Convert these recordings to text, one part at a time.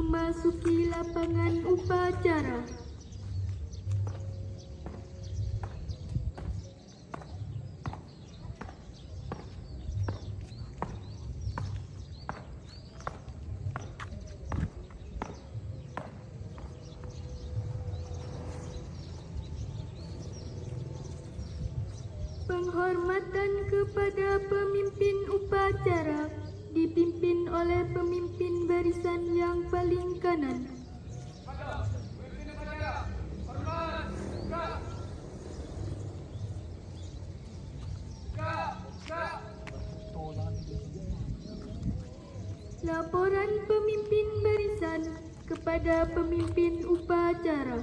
memasuki lapangan upacara. Penghormatan kepada pemimpin upacara dipimpin oleh pemimpin barisan yang paling kanan. Laporan pemimpin barisan kepada pemimpin upacara.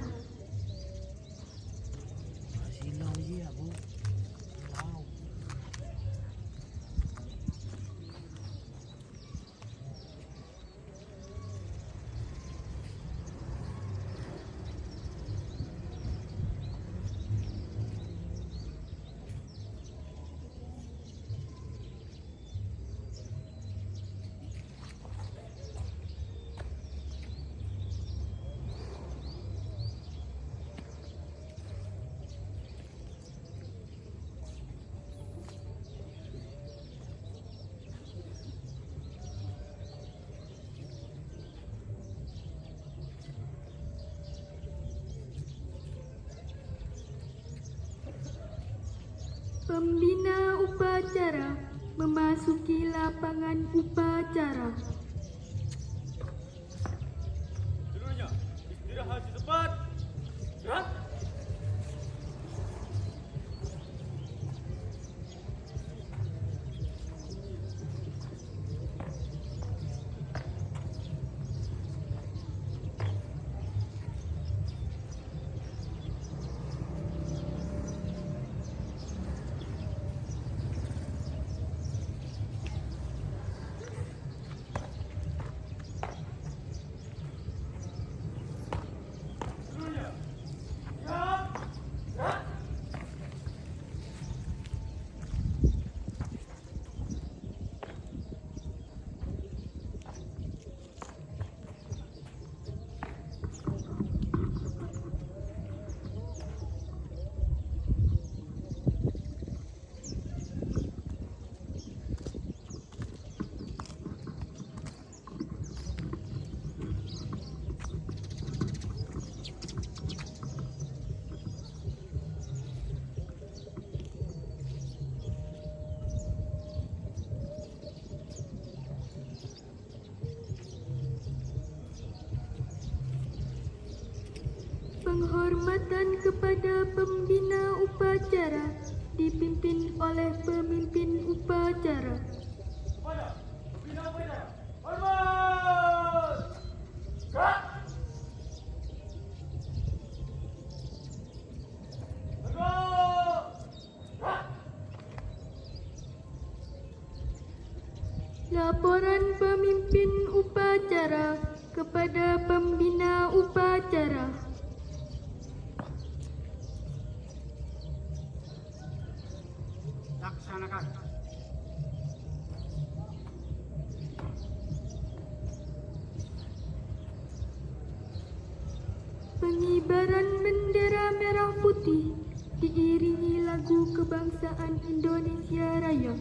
Pembina upacara memasuki lapangan upacara. Seluruhnya istirahat di tempat. Istirahat. Penghormatan kepada pembina upacara dipimpin oleh pemimpin upacara. Pada pembina upacara. Hormat. Gerak. Tegak. Gerak. Laporan pemimpin upacara kepada pembina upacara. Laksanakan. Pengibaran bendera merah putih diiringi lagu kebangsaan Indonesia Raya.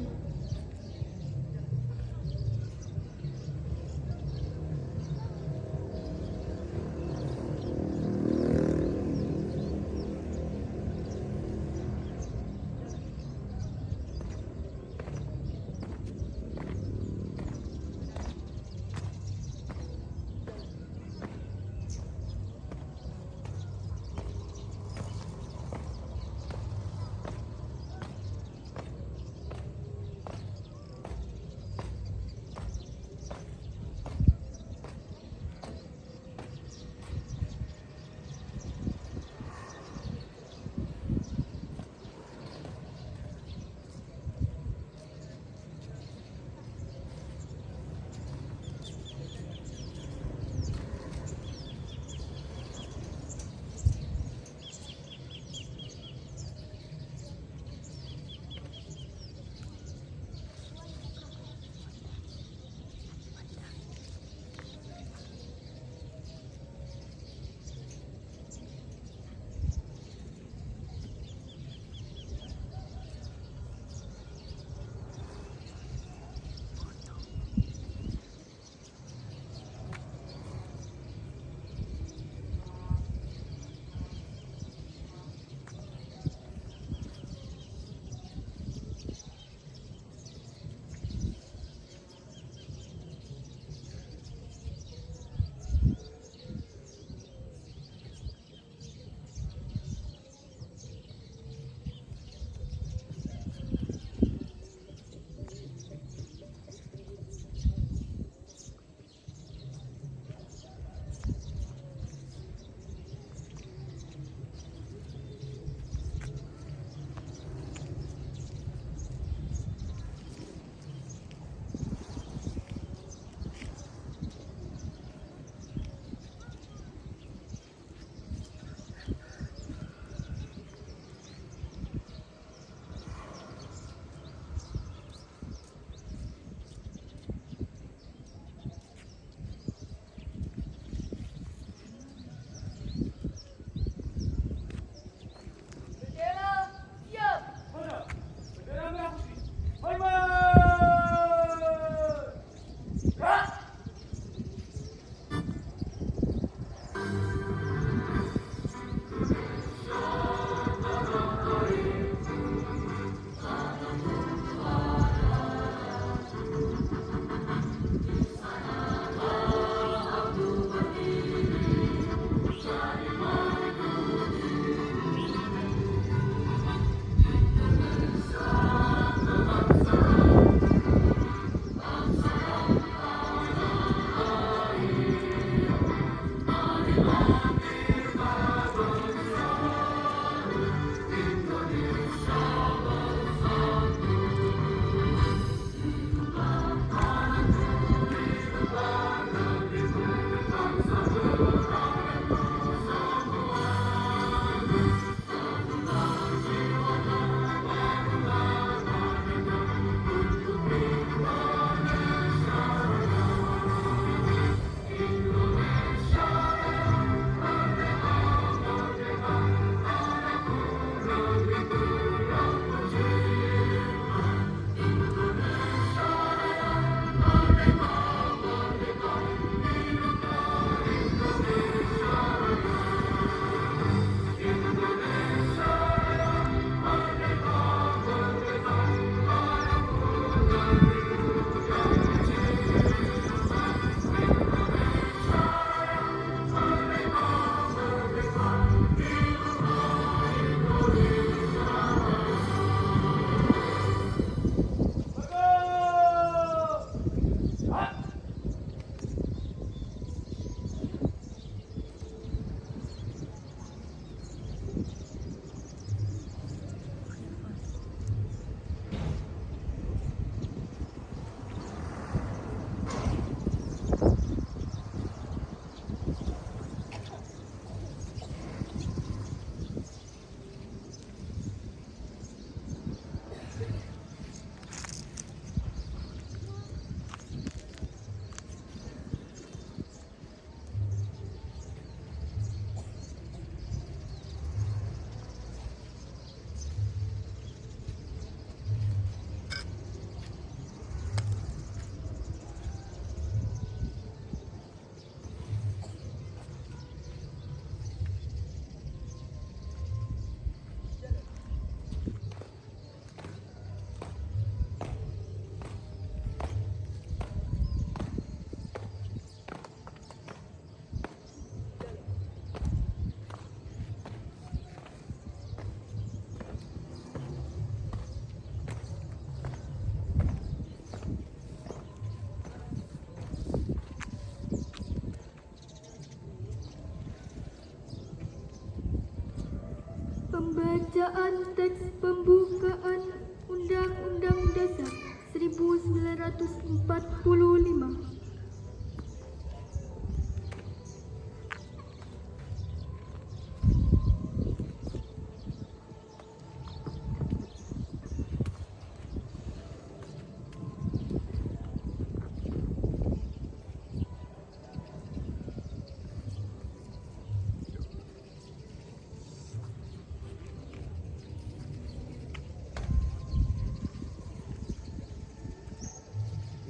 Pembacaan teks pembukaan Undang-Undang Dasar 1945.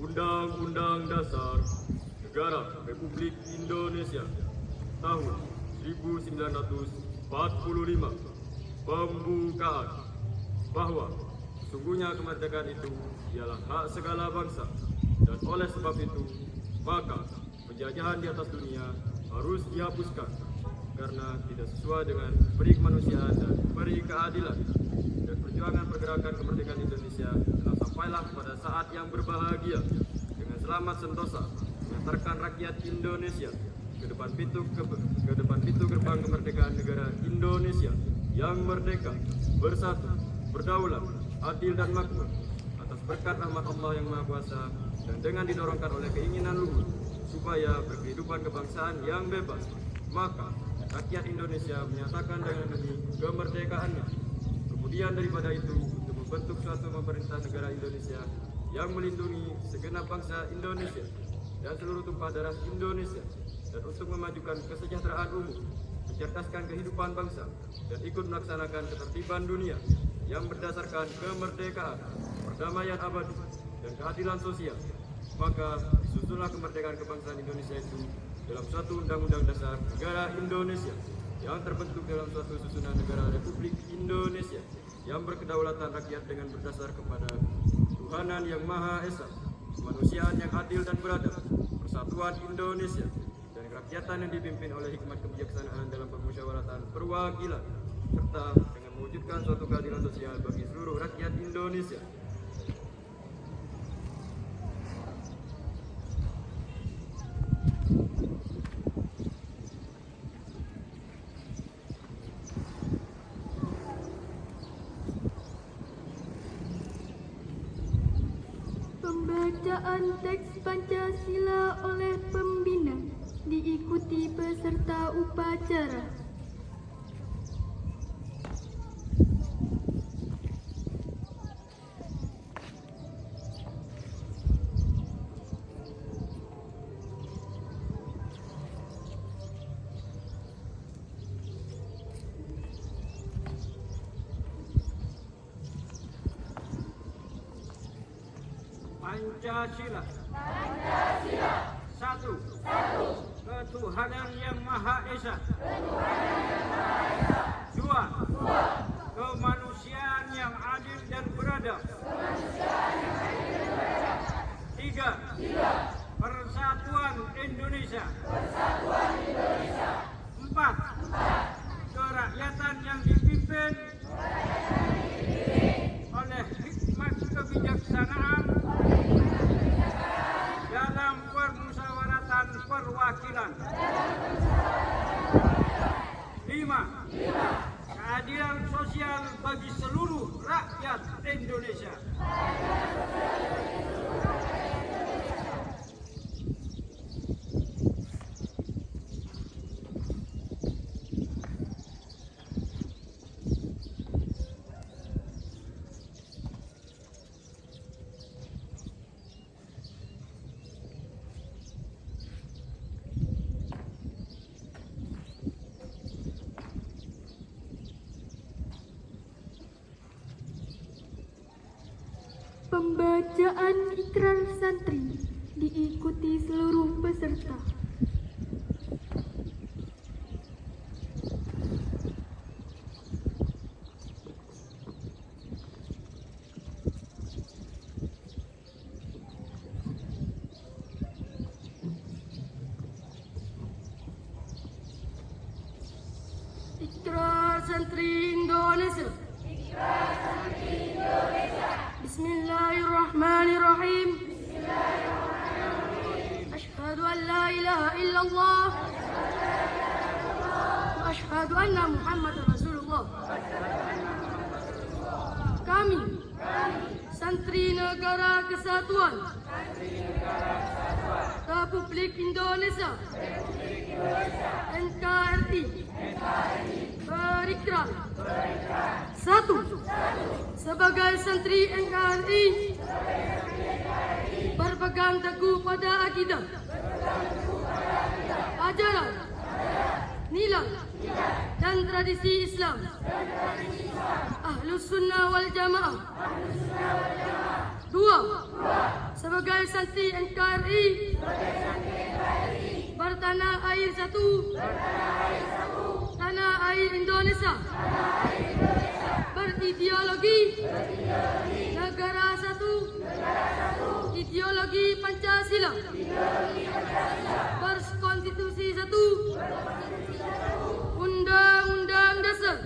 Undang-Undang Dasar Negara Republik Indonesia tahun 1945 pembukaan bahwa sesungguhnya kemerdekaan itu ialah hak segala bangsa dan oleh sebab itu maka penjajahan di atas dunia harus dihapuskan karena tidak sesuai dengan peri kemanusiaan dan peri keadilan, dan perjuangan pergerakan kemerdekaan Indonesia telah sampailah pada saat yang berbahagia dengan selamat sentosa mengantarkan rakyat Indonesia ke depan pintu gerbang kemerdekaan negara Indonesia yang merdeka, bersatu, berdaulat, adil dan makmur atas berkat rahmat Allah yang Maha Kuasa, dan dengan didorongkan oleh keinginan luhur supaya berkehidupan kebangsaan yang bebas, maka rakyat Indonesia menyatakan dengan demi kemerdekaannya. Kemudian daripada itu, untuk membentuk suatu pemerintah negara Indonesia yang melindungi segenap bangsa Indonesia dan seluruh tumpah darah Indonesia, dan untuk memajukan kesejahteraan umum, mencerdaskan kehidupan bangsa, dan ikut melaksanakan ketertiban dunia yang berdasarkan kemerdekaan, perdamaian abadi, dan keadilan sosial. Maka disusunlah kemerdekaan kebangsaan Indonesia itu dalam suatu undang-undang dasar negara Indonesia yang terbentuk dalam suatu susunan negara Republik Indonesia yang berkedaulatan rakyat dengan berdasar kepada Tuhanan yang Maha Esa, kemanusiaan yang adil dan beradab, persatuan Indonesia, dan kerakyatan yang dipimpin oleh hikmat kebijaksanaan dalam permusyawaratan perwakilan, serta dengan mewujudkan suatu keadilan sosial bagi seluruh rakyat Indonesia. Pembacaan teks Pancasila oleh pembina diikuti peserta upacara. Pancasila. Satu. Ketuhanan yang Maha Esa. Dua. Kemanusiaan yang adil dan beradab. Tiga. Persatuan Indonesia. Empat. Kerakyatan yang dipimpin oleh hikmat kebijaksanaan dalam permusyawaratan perwakilan. 5. Keadilan sosial bagi seluruh rakyat Indonesia. Pembacaan ikrar santri diikuti seluruh peserta. Ikrar santri Indonesia. Bismillahirrahmanirrahim. Asyhadu an la ilaha illallah wa asyhadu anna Muhammadar Rasulullah. Kami, Santri Negara Kesatuan Republik Indonesia NKRI berikrar. 1. Sebagai santri NKRI berpegang teguh pada akidah, ajaran, nilai dan tradisi Islam Ahlus Sunnah wal Jamaah. 2. Sebagai santri NKRI bertanah air satu, tanah air Indonesia, berideologi negara satu, ideologi Pancasila, berkonstitusi satu, Undang-Undang Dasar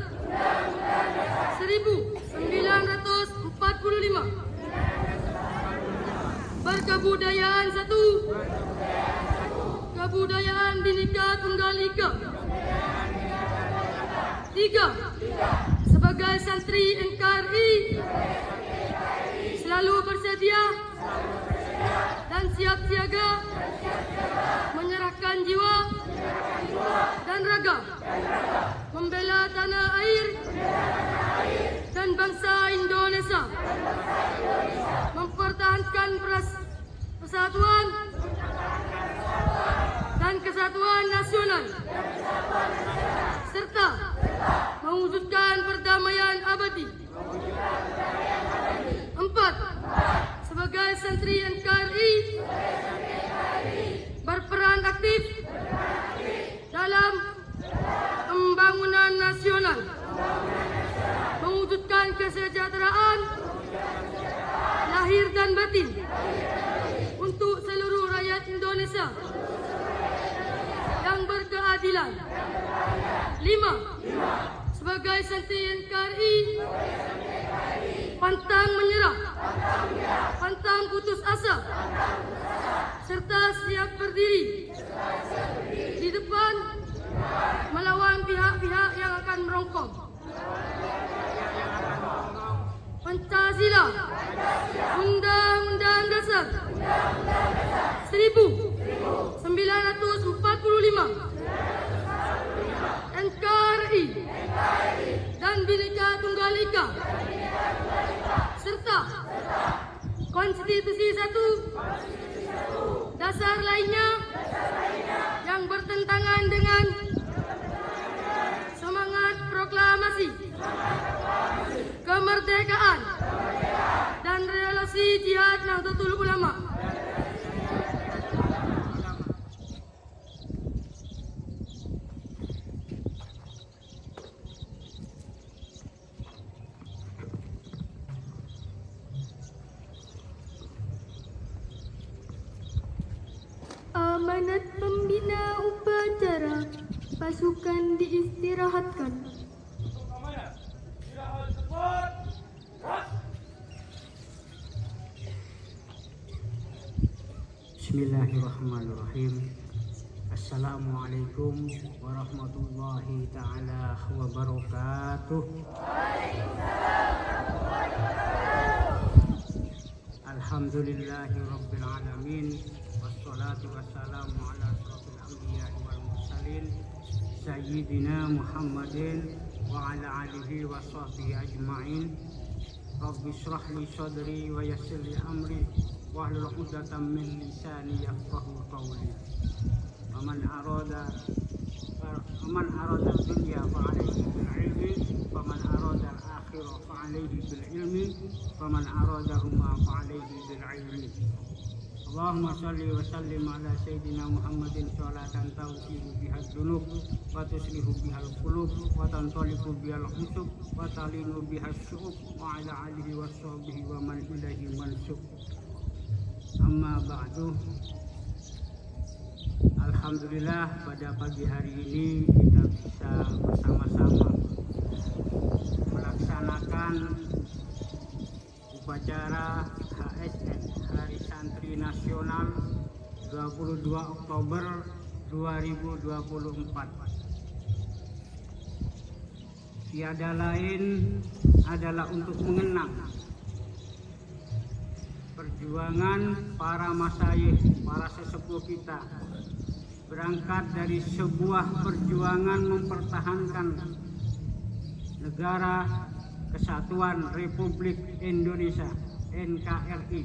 1945, berkebudayaan satu, kebudayaan Bhinneka Tunggal Ika. 3. Sebagai santri NKRI selalu bersedia dan siap siaga menyerahkan jiwa dan raga membela tanah air dan bangsa Indonesia, mempertahankan persatuan dan kesatuan nasional, serta mewujudkan perdamaian abadi. 4. Sebagai santri NKRI berperan aktif dalam pembangunan nasional, mewujudkan kesejahteraan lahir dan batin untuk seluruh rakyat Indonesia yang berkeadilan. 5. Sebagai santri NKRI pantang menyerah, pantang putus asa, serta siap berdiri di depan melawan pihak-pihak yang akan merongkong Pancasila, Undang-Undang Dasar 1945, NKRI dan Bhinneka Tunggal Ika, serta Konstitusi 1 dasar lainnya yang bertentangan dengan semangat proklamasi kemerdekaan dan realisasi jihad Nahdlatul Ulama. Amanat pembina upacara, pasukan diistirahatkan. Bismillahirrahmanirrahim. Assalamualaikum warahmatullahi ta'ala wabarakatuh. Alhamdulillahi rabbil alamin. Wassalatu wassalamu ala asrafil anbiya'i wal mursalin Sayyidina Muhammadin wa ala alihi wa sahbihi ajma'in. Rabbi shrah li sadri wa yassir li amri wahlul 'uqdatam min lisani yafqahu qawli. Faman arada dunya fa alayhi bil ilmi, faman arada al akhirah fa alayhi bil ilmi, faman aradahuma fa alayhi bil ilmi. Allahumma salli wa sallim ala sayyidina Muhammadin sholatan tawqihu bihal dunub wa tuslihu bihal qulub wa tantaliqu bihal usub wa talinu bihal syu'ub wa ala alihi wa sahbihi wa man ilaihi mansub. Amma ba'du. Alhamdulillah, pada pagi hari ini kita bisa bersama-sama melaksanakan upacara HSN Hari Santri Nasional 22 Oktober 2024. Tiada lain adalah untuk mengenang perjuangan para masyayikh, para sesepuh kita, berangkat dari sebuah perjuangan mempertahankan negara Kesatuan Republik Indonesia (NKRI).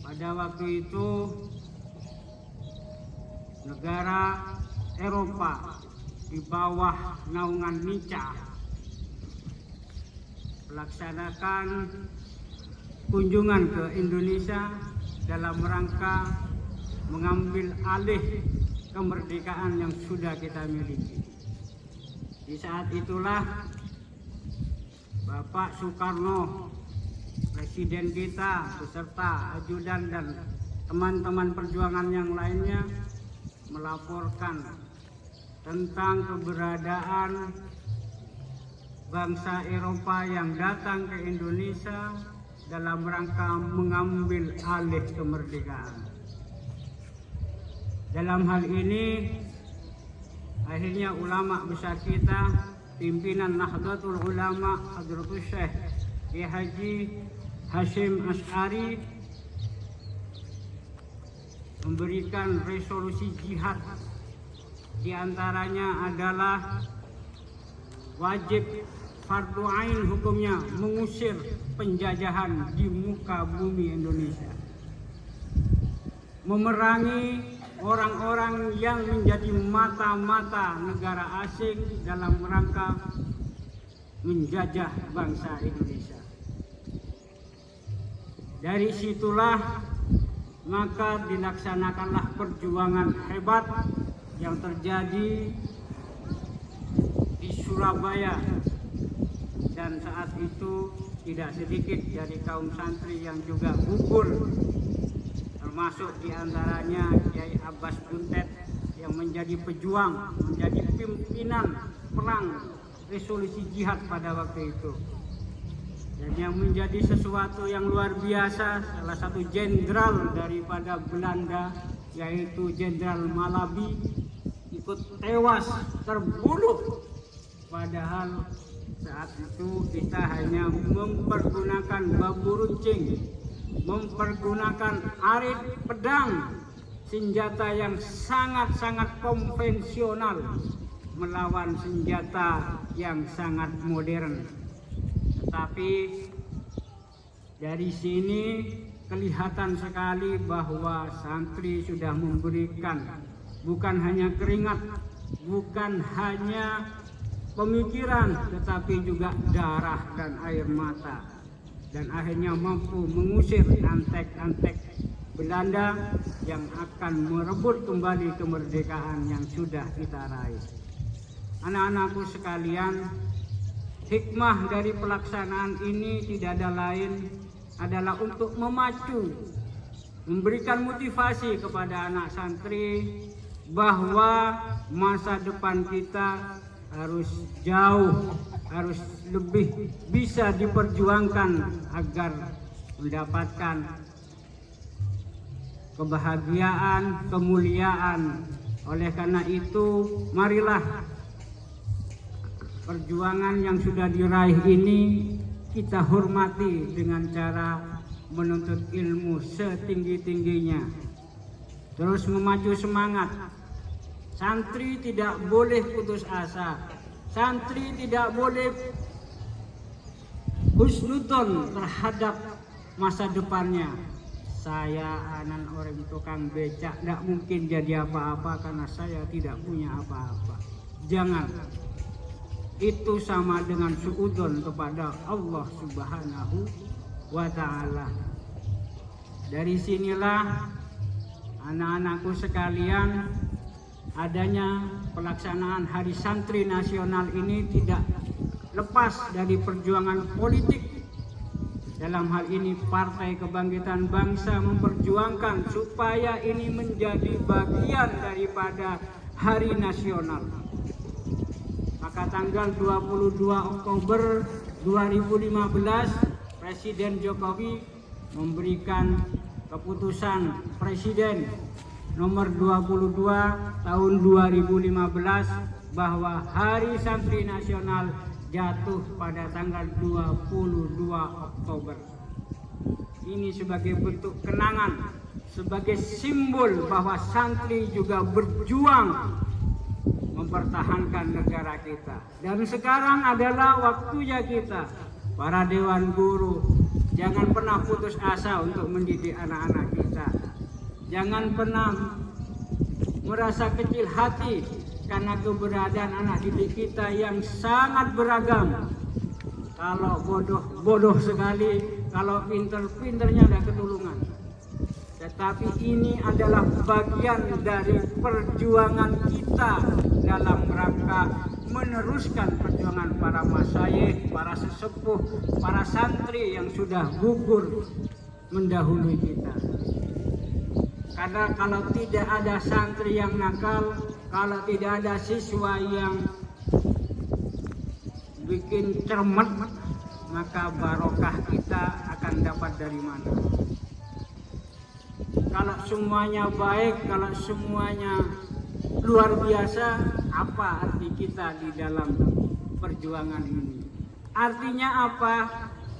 Pada waktu itu negara Eropa di bawah naungan Nica melaksanakan kunjungan ke Indonesia dalam rangka mengambil alih kemerdekaan yang sudah kita miliki. Di saat itulah Bapak Soekarno, Presiden kita beserta ajudan dan teman-teman perjuangan yang lainnya melaporkan tentang keberadaan bangsa Eropa yang datang ke Indonesia dalam rangka mengambil alih kemerdekaan. Dalam hal ini akhirnya ulama besar kita, pimpinan Nahdlatul Ulama Hadratus Syekh Kiai Haji Hasyim Asy'ari, memberikan resolusi jihad. Di antaranya adalah wajib fardu ain hukumnya mengusir penjajahan di muka bumi Indonesia, memerangi orang-orang yang menjadi mata-mata negara asing dalam rangka menjajah bangsa Indonesia. Dari situlah maka dilaksanakanlah perjuangan hebat yang terjadi di Surabaya, dan saat itu tidak sedikit dari kaum santri yang juga gugur, termasuk diantaranya Kiai Abbas Buntet yang menjadi pejuang, menjadi pimpinan perang resolusi jihad pada waktu itu, dan yang menjadi sesuatu yang luar biasa, salah satu jenderal daripada Belanda yaitu Jenderal Malabi ikut tewas terbunuh, padahal saat itu kita hanya mempergunakan bambu runcing, mempergunakan arit pedang, senjata yang sangat-sangat konvensional melawan senjata yang sangat modern. Tetapi dari sini kelihatan sekali bahwa santri sudah memberikan bukan hanya keringat, bukan hanya pemikiran, tetapi juga darah dan air mata, dan akhirnya mampu mengusir antek-antek Belanda yang akan merebut kembali kemerdekaan yang sudah kita raih. Anak-anakku sekalian, hikmah dari pelaksanaan ini tidak ada lain adalah untuk memacu, memberikan motivasi kepada anak santri bahwa masa depan kita harus jauh, harus lebih bisa diperjuangkan agar mendapatkan kebahagiaan, kemuliaan. Oleh karena itu, marilah perjuangan yang sudah diraih ini kita hormati dengan cara menuntut ilmu setinggi-tingginya, terus memacu semangat. Santri tidak boleh putus asa, santri tidak boleh husnudon terhadap masa depannya. Saya anak orang tukang becak, tidak mungkin jadi apa-apa karena saya tidak punya apa-apa. Jangan. Itu sama dengan suudzon kepada Allah Subhanahu wa Ta'ala. Dari sinilah anak-anakku sekalian, adanya pelaksanaan Hari Santri Nasional ini tidak lepas dari perjuangan politik. Dalam hal ini Partai Kebangkitan Bangsa memperjuangkan supaya ini menjadi bagian daripada Hari Nasional. Maka tanggal 22 Oktober 2015 Presiden Jokowi memberikan keputusan Presiden nomor 22 tahun 2015 bahwa Hari Santri Nasional jatuh pada tanggal 22 Oktober. Ini sebagai bentuk kenangan, sebagai simbol bahwa santri juga berjuang mempertahankan negara kita. Dan sekarang adalah waktunya kita, para dewan guru, jangan pernah putus asa untuk mendidik anak-anak kita. Jangan pernah merasa kecil hati karena keberadaan anak didik kita yang sangat beragam. Kalau bodoh sekali, kalau pinternya ada ketulungan. Tetapi ini adalah bagian dari perjuangan kita dalam rangka meneruskan perjuangan para masyayikh, para sesepuh, para santri yang sudah gugur mendahului kita. Karena kalau tidak ada santri yang nakal, kalau tidak ada siswa yang bikin cermet, maka barokah kita akan dapat dari mana? Kalau semuanya baik, kalau semuanya luar biasa, apa arti kita di dalam perjuangan ini? Artinya apa?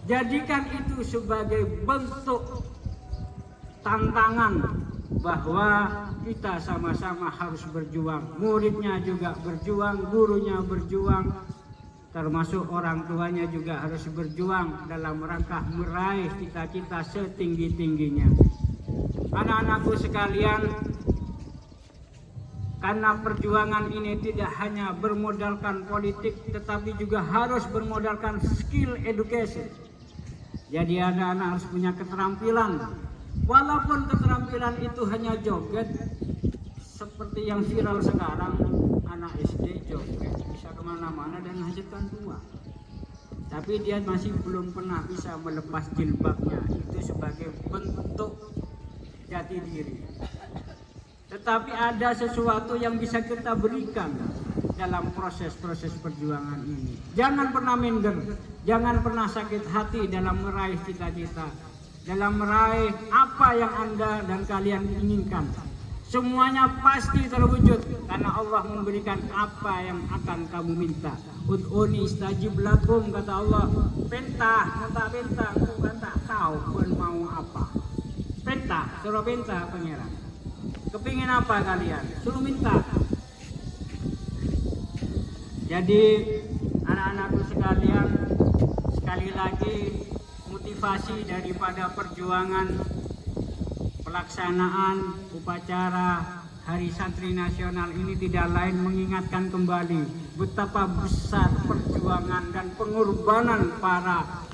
Jadikan itu sebagai bentuk tantangan bahwa kita sama-sama harus berjuang. Muridnya juga berjuang, gurunya berjuang, termasuk orang tuanya juga harus berjuang dalam rangka meraih cita-cita setinggi-tingginya. Anak-anakku sekalian, karena perjuangan ini tidak hanya bermodalkan politik, tetapi juga harus bermodalkan skill education. Jadi anak-anak harus punya keterampilan. Walaupun keterampilan itu hanya joget, seperti yang viral sekarang, anak SD joget bisa kemana-mana dan menghasilkan uang. Tapi dia masih belum pernah bisa melepas jilbabnya. Itu sebagai bentuk jati diri. Tetapi ada sesuatu yang bisa kita berikan dalam proses-proses perjuangan ini. Jangan pernah minder, jangan pernah sakit hati dalam meraih cita-cita, dalam meraih apa yang Anda dan kalian inginkan. Semuanya pasti terwujud karena Allah memberikan apa yang akan kamu minta. Ud'uni istajib lakum, kata Allah. Minta aku kan tak tahu pun mau apa. Minta, suruh minta pangeran. Kepingin apa kalian? Suruh minta. Jadi anak-anakku sekalian, sekali lagi motivasi daripada perjuangan pelaksanaan upacara Hari Santri Nasional ini tidak lain mengingatkan kembali betapa besar perjuangan dan pengorbanan para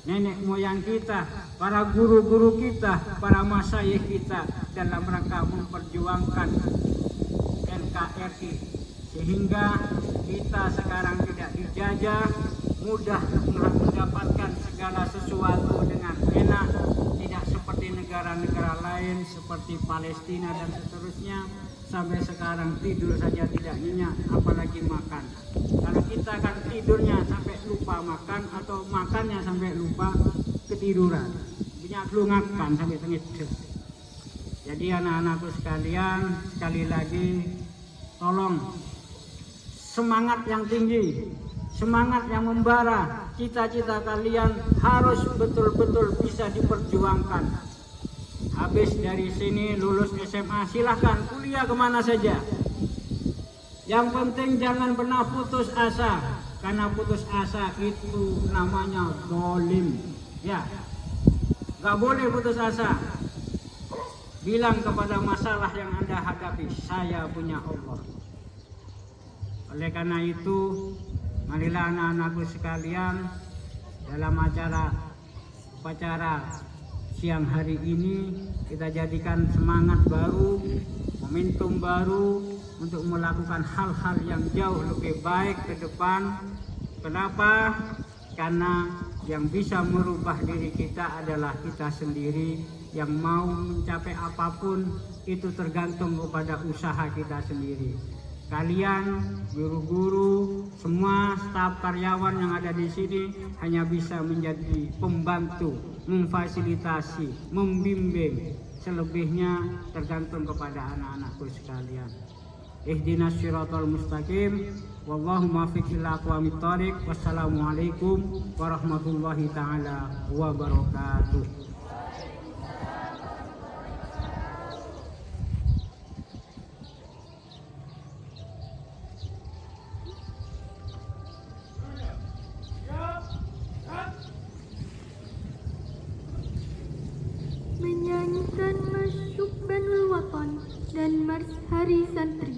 nenek moyang kita, para guru-guru kita, para masyayikh kita dalam rangka memperjuangkan NKRI, sehingga kita sekarang tidak dijajah, mudah mendapatkan segala sesuatu dengan enak, tidak seperti negara-negara lain seperti Palestina dan seterusnya. Sampai sekarang tidur saja tidak nyenyak, apalagi makan. Kalau kita kan tidurnya sampai lupa makan atau makannya sampai lupa ketiduran, punya kelungakan sampai tenggelam. Jadi anak-anakku sekalian, sekali lagi tolong semangat yang tinggi, semangat yang membara, cita-cita kalian harus betul-betul bisa diperjuangkan. Habis dari sini lulus SMA silahkan kuliah kemana saja. Yang penting jangan pernah putus asa, karena putus asa itu namanya zalim. Ya, gak boleh putus asa. Bilang kepada masalah yang Anda hadapi, saya punya Allah. Oleh karena itu, marilah anak-anakku sekalian, dalam upacara siang hari ini kita jadikan semangat baru, momentum baru untuk melakukan hal-hal yang jauh lebih baik ke depan. Kenapa? Karena yang bisa merubah diri kita adalah kita sendiri. Yang mau mencapai apapun itu tergantung kepada usaha kita sendiri. Kalian, guru-guru, semua staf karyawan yang ada di sini hanya bisa menjadi pembantu, memfasilitasi, membimbing. Selebihnya tergantung kepada anak-anakku sekalian. ihdinas siratal mustaqim. Wallahu muwaffiq ila aqwamit thoriq. Wassalamualaikum warahmatullahi taala wabarakatuh. Menyanyikan Masyuk Banul Watan dan Mars Hari Santri.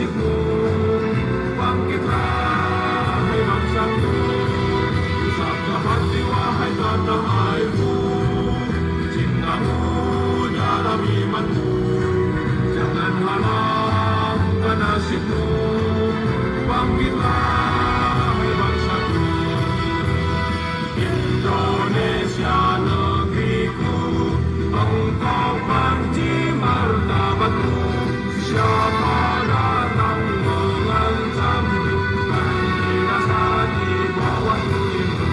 nasikmu, bangkitlah hai bangsaku, usaplah hati wahai tanah airmu, cintamu dalam imanmu, jangan halangkan nasibmu, bangkitlah hai bangsaku, Indonesia negeriku, engkau panji martabatmu, siapa datang mengancammu, kan binasa di bawah tulimu,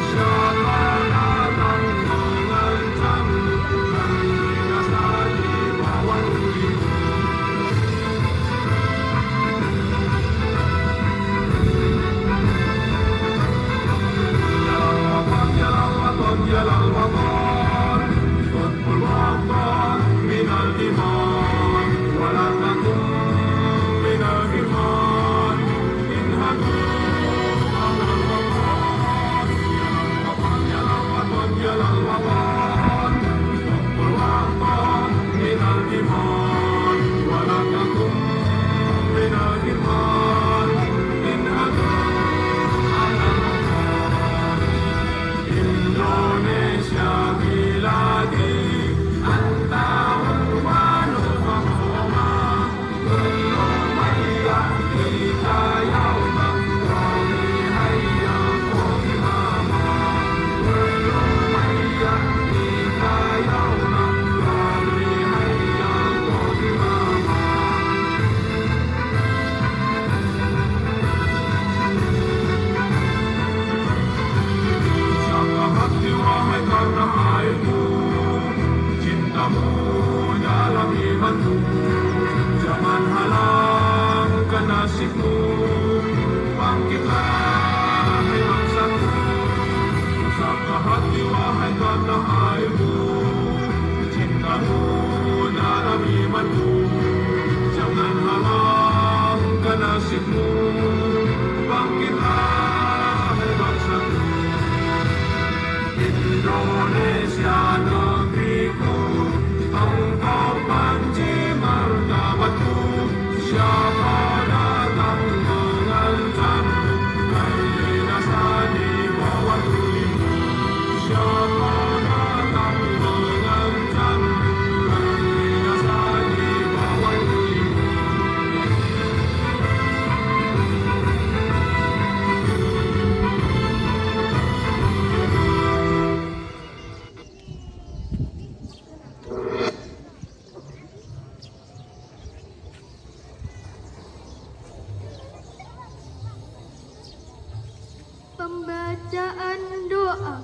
siapa datang mengancammu, kan binasa di bawah tulimu. Jalal watan, Qutbul watan, minal iman, wala takum minal iman, inhadu alal watan, jalal watan, Qutbul watan, minal iman, wala takum minal iman, inhadu alal watan. Indonesia biladi anta unwanu mahoma belum ayah kita yauma qawmi hayya qawmi mama belum ayah kita yauma qawmi hayya qawmi mama. Usaplah hati wahai tanah airmu, cintamu dalam imanmu, jangan halangkan nasibmu, bangkitlah hai bangsaku, usaplah hati wahai tanah airmu, cintamu dalam imanmu, jangan halangkan nasibmu, bangkitlah hai bangsaku. Indonesia negeriku, engkau panji martabatku, siapa datang mengancammu, kan binasa di bawah tulimu, siapa datang mengancammu, kan binasa di bawah tulimu. Pembacaan doa.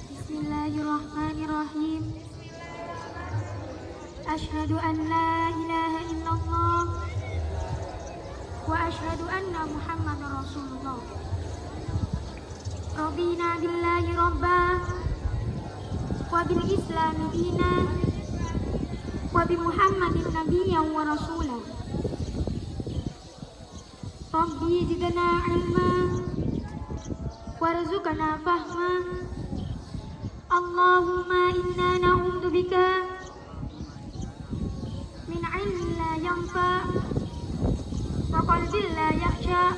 Bismillahirrahmanirrahim. Asyhadu an la ilaha illallah wa asyhadu anna Muhammadar Rasulullah. Rabbina billahi rabba wa bil islami dina wa bi Muhammadin nabiyyan wa rasulah. Rabbi zidna ilma warzuqna fahma. Allahumma inna na'udzu bika min ilmin la yanfa' wa qalbin la yakhsha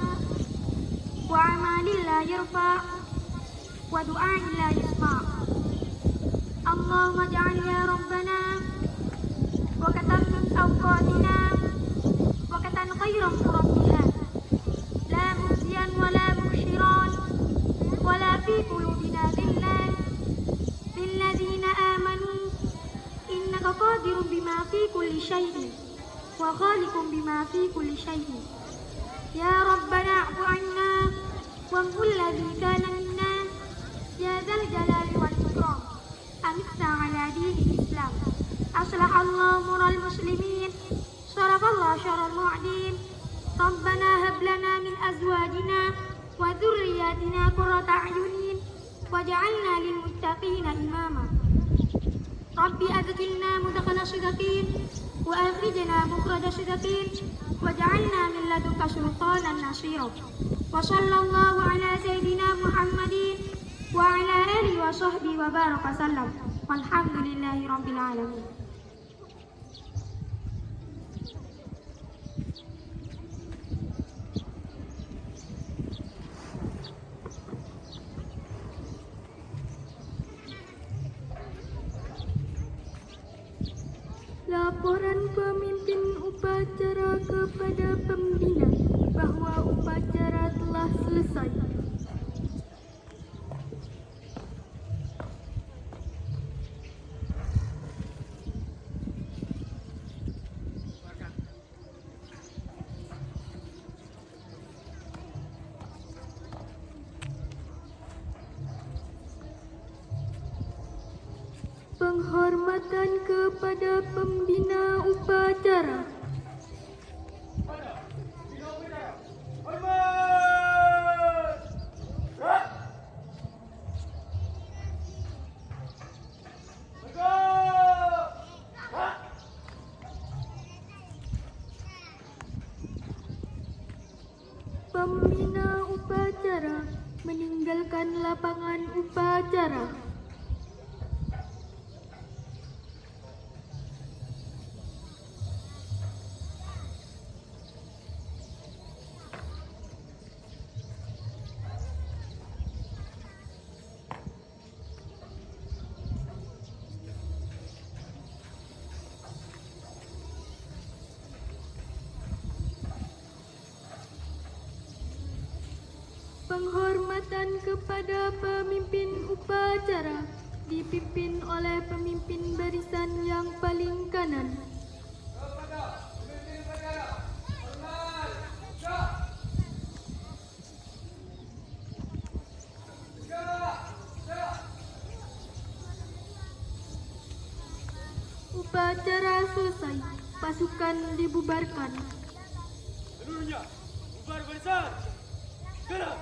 wa amalin la yarfa' wa du'ain la yasma'. Allahumma ja'al ya rabbana wa katan min awqatina wa katan khairan murabbiha la muzyan wa la mushiran wa la fi qulubina dhillan lilladzina amanu innaka qadirun bima fi kulli syai'in wa khaliqun bima fi kulli syai'in. Ya Rabbana afu anna wa qul ladzi kana minna ya dzal jalali wal ikram. Amitna ala dinil Islam. Aslahallahu mural muslimin. Sarafallahu syarral mu'adin. Rabbana hab lana min azwajina wa dzurriyyatina qurrata a'yunin waj'alna lil muttaqina imama. ربي أدخلنا مدخل صدقين وأخرجنا مخرج صدقين واجعلنا من لدنك سلطانا نصيرا وصلى الله على سيدنا محمد وعلى آله وصحبه وبارك وسلم والحمد لله رب العالمين. Laporan pemimpin upacara kepada pembina bahwa upacara telah selesai. Penghormatan kepada pembina upacara. Pembina upacara meninggalkan lapangan upacara. Penghormatan kepada pemimpin upacara dipimpin oleh pemimpin barisan yang paling kanan. Upacara selesai, pasukan dibubarkan. Seluruhnya, bubar barisan. Gerak!